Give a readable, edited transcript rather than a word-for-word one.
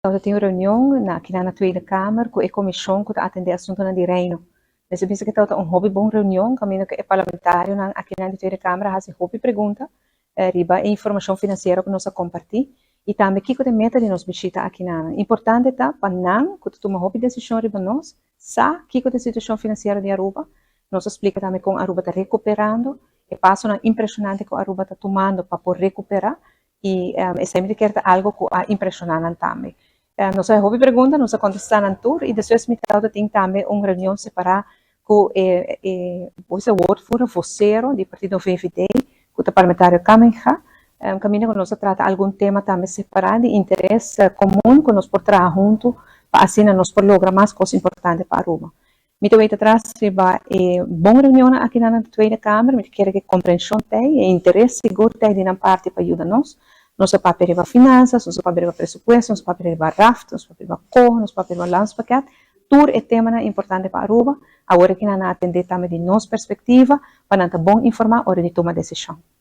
Nós temos reunião aqui na Tweede Kamer com a comissão que atende assunto na reino. Nesse pensa que tá um hobby bom reunião, caminho que é parlamentário aqui na Tweede Kamer, faz hobby pergunta, riba a informação financeira que nós compartilhar e também que tem meta de nos visita aqui na. Importante tá para não que tu toma hobby decisão riba nós, sa que a situação financeira de Aruba, nós explica também como Aruba está recuperando e passo impressionante que Aruba está tomando para poder recuperar e sempre quer algo que é impressionante também. Nossa hobby pergunta, nós contestamos tudo e depois me tem também uma reunião separada com o woordvoerder, vocero, do partido VVD, com o parlamentário Kamenga, caminho que nós trata algum tema também separado de interesse comum que nós podemos trabalhar junto para assim nós podemos lograr mais coisas importantes para Aruba. Me também atrás riba boa reunião aqui na Tweede Kamer, me quer que compreensão tem e interesse seguro tem na parte para ajudar nós. Nós papel riba finanças, nós papel riba presupuesto, nós papel riba raft, nós papel riba co, nós papel riba landspaket. Tudo é tema importante para Aruba. Agora que nós atender também de nossa perspectiva para não bom informar hora de tomar decisão.